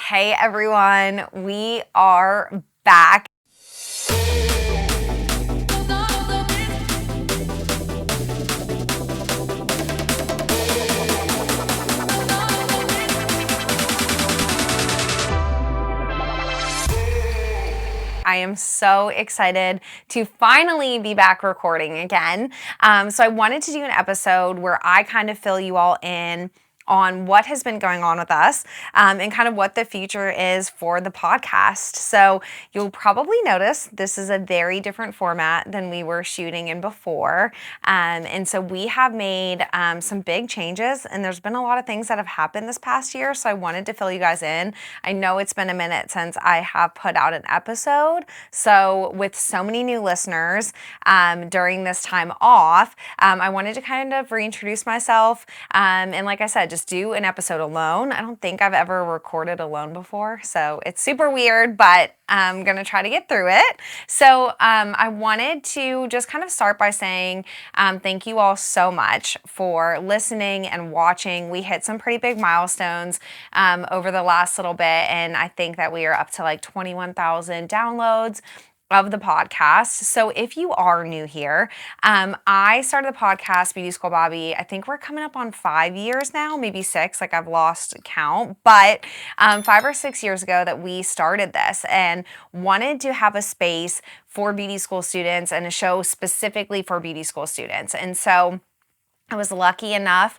Hey everyone, we are back. I am so excited to finally be back recording again. So I wanted to do an episode where I kind of fill you all in on what has been going on with us and kind of what the future is for the podcast. So you'll probably notice this is a very different format than we were shooting in before. And so we have made some big changes, and there's been a lot of things that have happened this past year. So I wanted to fill you guys in. I know it's been a minute since I have put out an episode. So with so many new listeners during this time off, I wanted to kind of reintroduce myself. And like I said, just do an episode alone. I don't think I've ever recorded alone before, so it's super weird, but I'm going to try to get through it. So I wanted to just kind of start by saying thank you all so much for listening and watching. We hit some pretty big milestones over the last little bit, and I think that we are up to like 21,000 downloads of the podcast. So if you are new here, I started the podcast Beauty School Bobby. I think we're coming up on 5 years now, maybe 6, like I've lost count, but 5 or 6 years ago that we started this and wanted to have a space for beauty school students and a show specifically for beauty school students. And so I was lucky enough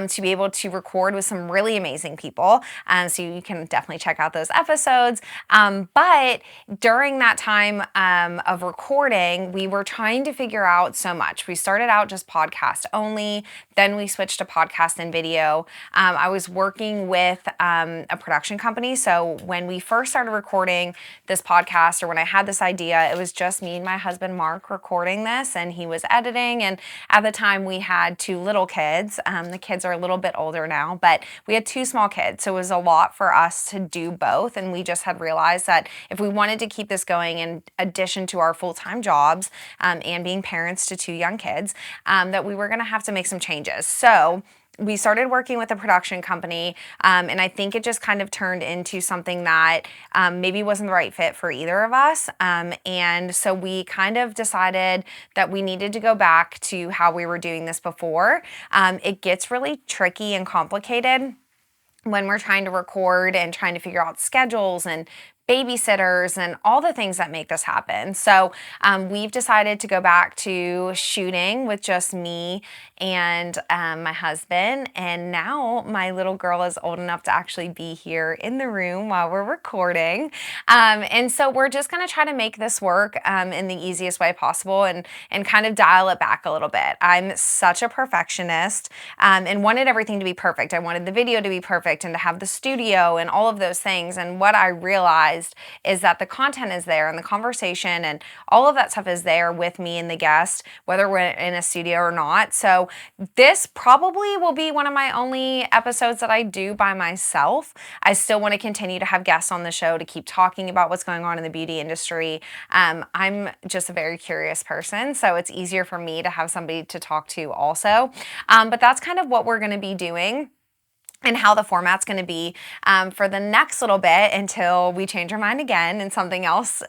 to be able to record with some really amazing people. So you can definitely check out those episodes. But during that time of recording, we were trying to figure out so much. We started out just podcast only. Then we switched to podcast and video. I was working with a production company. So when we first started recording this podcast, or when I had this idea, it was just me and my husband, Mark, recording this, and he was editing. And at the time we had 2 little kids. The kids are a little bit older now, but we had 2 small kids. So it was a lot for us to do both. And we just had realized that if we wanted to keep this going in addition to our full-time jobs and being parents to 2 young kids, that we were going to have to make some changes. So we started working with a production company, and I think it just kind of turned into something that maybe wasn't the right fit for either of us. And so we kind of decided that we needed to go back to how we were doing this before. It gets really tricky and complicated when we're trying to record and trying to figure out schedules and babysitters and all the things that make this happen. So we've decided to go back to shooting with just me and my husband. And now my little girl is old enough to actually be here in the room while we're recording. And so we're just going to try to make this work in the easiest way possible and kind of dial it back a little bit. I'm such a perfectionist and wanted everything to be perfect. I wanted the video to be perfect and to have the studio and all of those things. And what I realized is that the content is there and the conversation and all of that stuff is there with me and the guest, whether we're in a studio or not. So this probably will be one of my only episodes that I do by myself. I still want to continue to have guests on the show to keep talking about what's going on in the beauty industry. I'm just a very curious person, so it's easier for me to have somebody to talk to also. But that's kind of what we're going to be doing and how the format's going to be for the next little bit until we change our mind again and something else,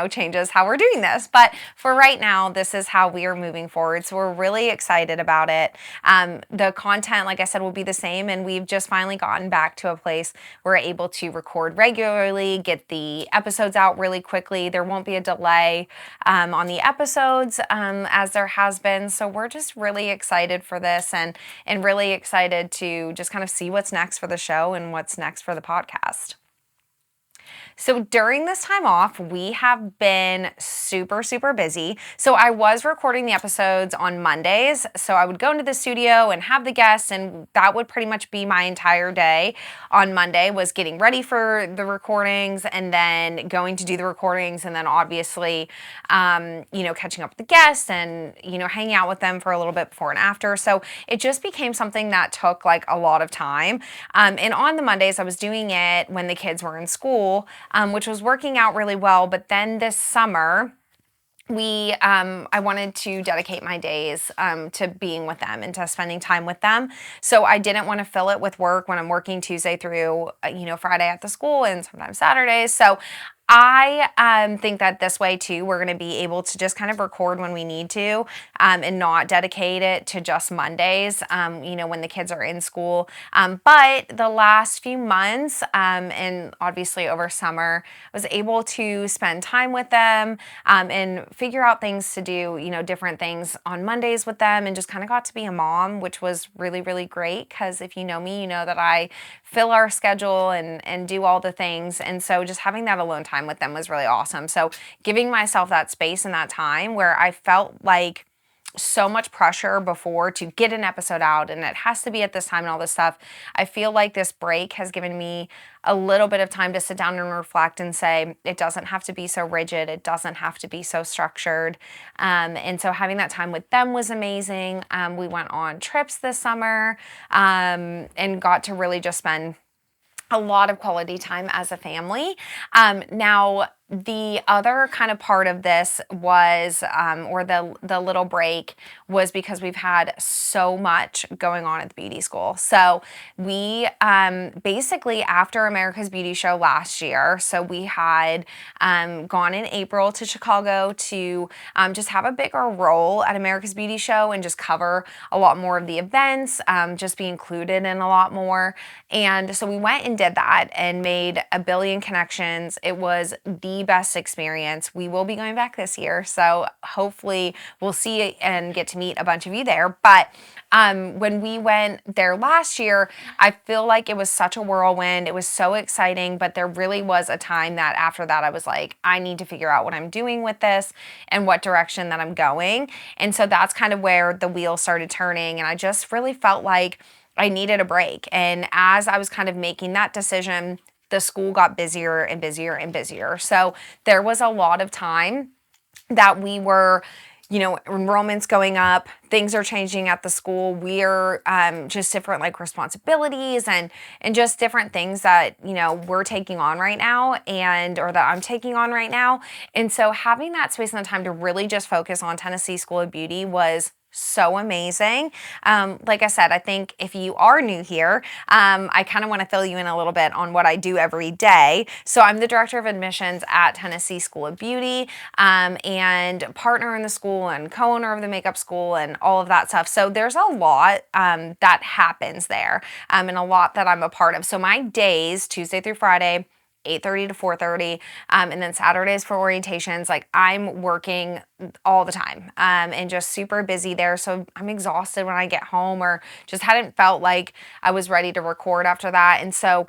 changes how we're doing this. But for right now, this is how we are moving forward. So we're really excited about it. The content, like I said, will be the same. And we've just finally gotten back to a place where we're able to record regularly, get the episodes out really quickly. There won't be a delay on the episodes as there has been. So we're just really excited for this and really excited to just kind of see what's next for the show and what's next for the podcast. So during this time off, we have been super, super busy. So I was recording the episodes on Mondays. So I would go into the studio and have the guests, and that would pretty much be my entire day on Monday, was getting ready for the recordings and then going to do the recordings, and then obviously, catching up with the guests and, hanging out with them for a little bit before and after. So it just became something that took like a lot of time. And on the Mondays, I was doing it when the kids were in school, which was working out really well. But then this summer, I wanted to dedicate my days to being with them and to spending time with them. So I didn't want to fill it with work when I'm working Tuesday through Friday at the school and sometimes Saturdays. So I think that this way too, we're going to be able to just kind of record when we need to, and not dedicate it to just Mondays, when the kids are in school. But the last few months, and obviously over summer, I was able to spend time with them, and figure out things to do, different things on Mondays with them, and just kind of got to be a mom, which was really, really great. Because if you know me, you know that I fill our schedule and do all the things. And so just having that alone time with them was really awesome. So giving myself that space and that time where I felt like so much pressure before to get an episode out and it has to be at this time and all this stuff. I feel like this break has given me a little bit of time to sit down and reflect and say, it doesn't have to be so rigid. It doesn't have to be so structured. And so having that time with them was amazing. We went on trips this summer, and got to really just spend a lot of quality time as a family. Now, the other kind of part of this was, or the little break was because we've had so much going on at the beauty school. So we basically after America's Beauty Show last year, so we had gone in April to Chicago to just have a bigger role at America's Beauty Show and just cover a lot more of the events, just be included in a lot more. And so we went and did that and made a billion connections. It was the best experience. We will be going back this year, so hopefully we'll see and get to meet a bunch of you there. But when we went there last year, I feel like it was such a whirlwind. It was so exciting, but there really was a time that after that I was like, I need to figure out what I'm doing with this and what direction that I'm going. And so that's kind of where the wheel started turning, and I just really felt like I needed a break. And as I was kind of making that decision, the school got busier and busier and busier. So there was a lot of time that we were, enrollments going up, things are changing at the school. We're just different like responsibilities and just different things that, we're taking on right now or that I'm taking on right now. And so having that space and the time to really just focus on Tennessee School of Beauty was so amazing. Like I said, I think if you are new here, I kind of want to fill you in a little bit on what I do every day. So I'm the director of admissions at Tennessee School of Beauty, and partner in the school and co-owner of the makeup school and all of that stuff. So there's a lot that happens there, and a lot that I'm a part of. So my days, Tuesday through Friday, 8:30 to 4:30, and then Saturdays for orientations, like I'm working all the time, and just super busy there. So I'm exhausted when I get home, or just hadn't felt like I was ready to record after that. And so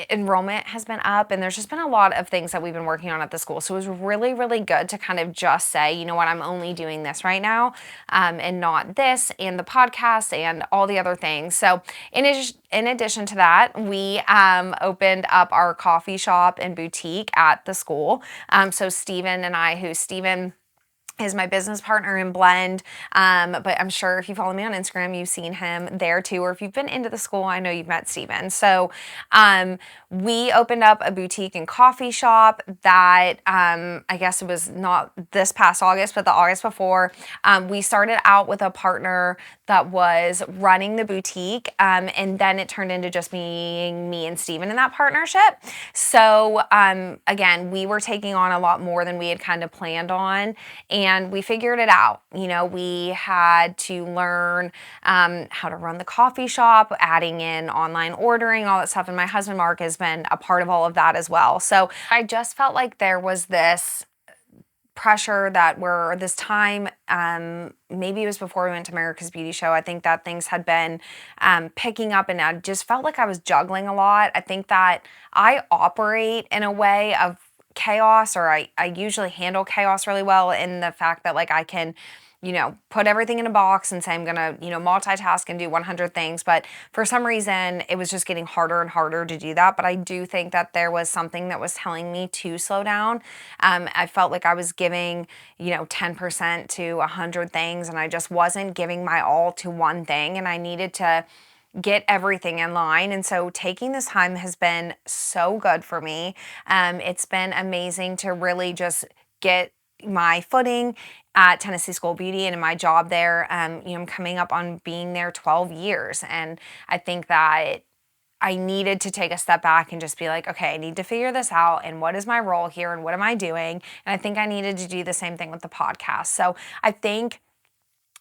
enrollment has been up, and there's just been a lot of things that we've been working on at the school. So it was really, really good to kind of just say, you know what, I'm only doing this right now, and not this and the podcast and all the other things. So in addition to that, we opened up our coffee shop and boutique at the school. So Steven is my business partner in Blend, but I'm sure if you follow me on Instagram, you've seen him there too, or if you've been into the school, I know you've met Steven. So we opened up a boutique and coffee shop that I guess it was not this past August, but the August before. We started out with a partner that was running the boutique, and then it turned into just being me and Steven in that partnership. So again, we were taking on a lot more than we had kind of planned on, and we figured it out. We had to learn how to run the coffee shop, adding in online ordering, all that stuff. And my husband, Mark, has been a part of all of that as well. So I just felt like there was this pressure this time, maybe it was before we went to America's Beauty Show. I think that things had been picking up, and I just felt like I was juggling a lot. I think that I operate in a way of chaos, or I usually handle chaos really well, in the fact that like I can put everything in a box and say I'm gonna multitask and do 100 things. But for some reason it was just getting harder and harder to do that. But I do think that there was something that was telling me to slow down. I felt like I was giving 10% to 100 things, and I just wasn't giving my all to one thing, and I needed to get everything in line. And so taking this time has been so good for me. It's been amazing to really just get my footing at Tennessee School of Beauty and in my job there. I'm coming up on being there 12 years. And I think that I needed to take a step back and just be like, okay, I need to figure this out. And what is my role here? And what am I doing? And I think I needed to do the same thing with the podcast. So I think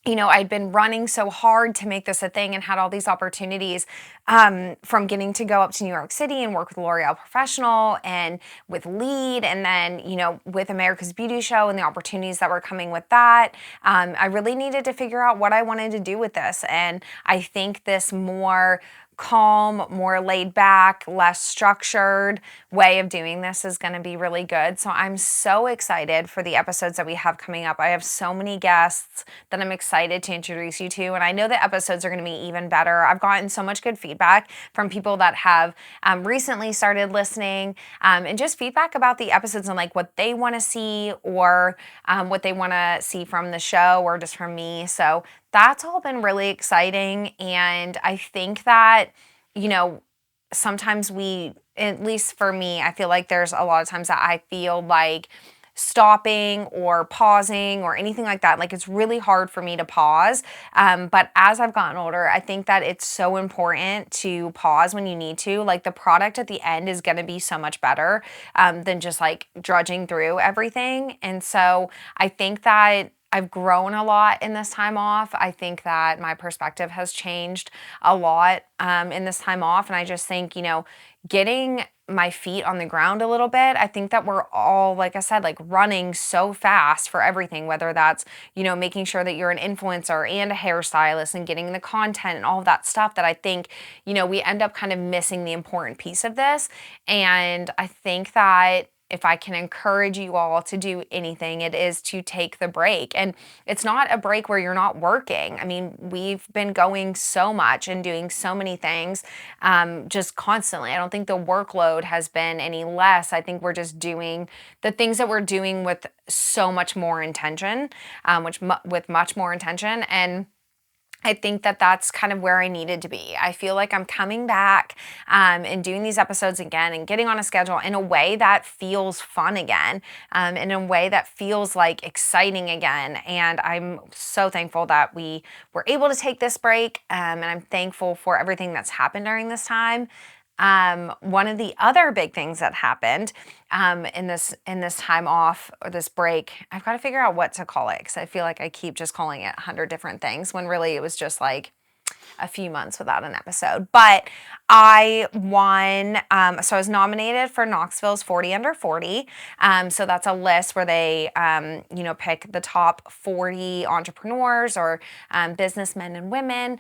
I'd been running so hard to make this a thing and had all these opportunities, from getting to go up to New York City and work with L'Oreal Professional and with Lead, and then, with America's Beauty Show and the opportunities that were coming with that. I really needed to figure out what I wanted to do with this. And I think this more calm, more laid back, less structured way of doing this is going to be really good. So I'm so excited for the episodes that we have coming up. I have so many guests that I'm excited to introduce you to, and I know the episodes are going to be even better. I've gotten so much good feedback from people that have recently started listening, and just feedback about the episodes and like what they want to see, or what they want to see from the show or just from me. So that's all been really exciting. And I think that, sometimes at least for me, I feel like there's a lot of times that I feel like stopping or pausing or anything like that. Like, it's really hard for me to pause. But as I've gotten older, I think that it's so important to pause when you need to. Like, the product at the end is going to be so much better, than just like drudging through everything. And so I think that I've grown a lot in this time off. I think that my perspective has changed a lot, in this time off. And I just think, getting my feet on the ground a little bit. I think that we're all, like I said, like running so fast for everything, whether that's, making sure that you're an influencer and a hairstylist and getting the content and all of that stuff, that I think, we end up kind of missing the important piece of this. And I think that if I can encourage you all to do anything, it is to take the break. And it's not a break where you're not working. I mean, we've been going so much and doing so many things, just constantly. I don't think the workload has been any less. I think we're just doing the things that we're doing with so much more intention, with much more intention. And I think that that's kind of where I needed to be. I feel like I'm coming back, and doing these episodes again and getting on a schedule in a way that feels fun again, in a way that feels like exciting again. And I'm so thankful that we were able to take this break, and I'm thankful for everything that's happened during this time. One of the other big things that happened, in this time off, or this break, I've got to figure out what to call it, because I feel like I keep just calling it 100 different things when really it was just like a few months without an episode. But I won, so I was nominated for Knoxville's 40 Under 40. So that's a list where they, pick the top 40 entrepreneurs or businessmen and women,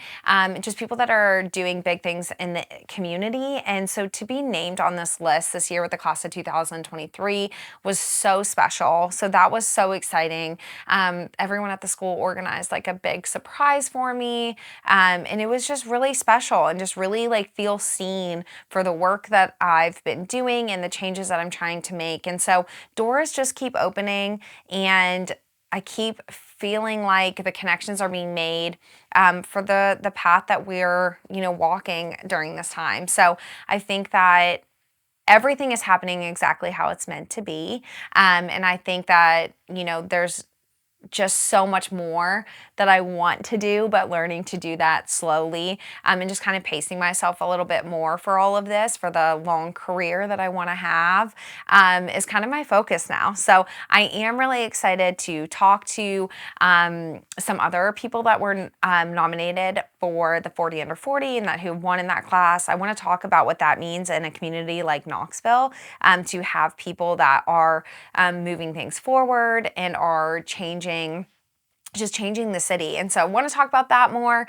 just people that are doing big things in the community. And so to be named on this list this year with the class of 2023 was so special. So that was so exciting. Everyone at the school organized like a big surprise for me. And it was just really special, and just really like feel seen for the work that I've been doing and the changes that I'm trying to make. And so doors just keep opening, and I keep feeling like the connections are being made, for the path that we're, walking during this time. So I think that everything is happening exactly how it's meant to be. And I think that, there's just so much more that I want to do, but learning to do that slowly, and just kind of pacing myself a little bit more for all of this, for the long career that I want to have, is kind of my focus now. So I am really excited to talk to some other people that were nominated for the 40 Under 40 and that who won in that class. I want to talk about what that means in a community like Knoxville, to have people that are moving things forward and are changing the city. And so I want to talk about that more.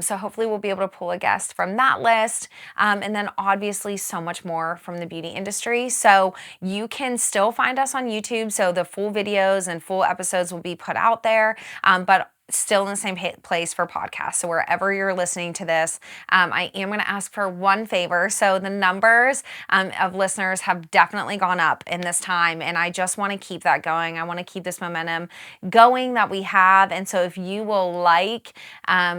So hopefully we'll be able to pull a guest from that list. And then obviously so much more from the beauty industry. So you can still find us on YouTube. So the full videos and full episodes will be put out there. But still in the same place for podcasts. So wherever you're listening to this, I am going to ask for one favor. So the numbers of listeners have definitely gone up in this time, and I just want to keep that going. I want to keep this momentum going that we have. And so if you will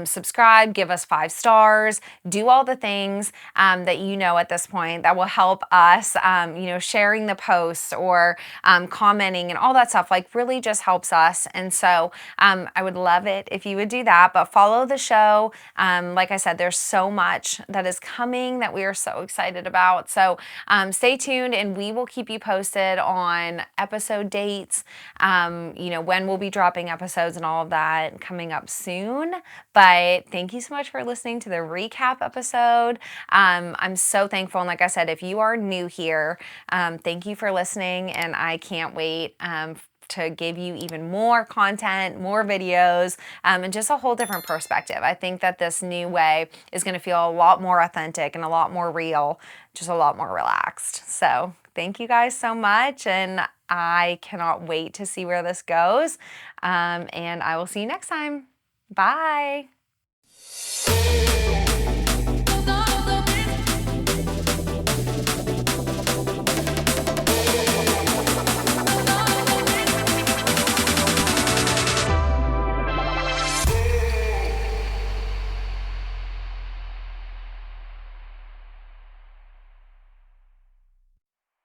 subscribe, give us 5 stars, do all the things that you know at this point that will help us, sharing the posts or commenting and all that stuff, like really just helps us. And so I would love it if you would do that, but follow the show. Like I said, there's so much that is coming that we are so excited about. So stay tuned, and we will keep you posted on episode dates, when we'll be dropping episodes and all of that coming up soon. But thank you so much for listening to the recap episode. I'm so thankful. And like I said, if you are new here, thank you for listening, and I can't wait to give you even more content, more videos, and just a whole different perspective. I think that this new way is going to feel a lot more authentic and a lot more real, just a lot more relaxed. So thank you guys so much, and I cannot wait to see where this goes. And I will see you next time. Bye.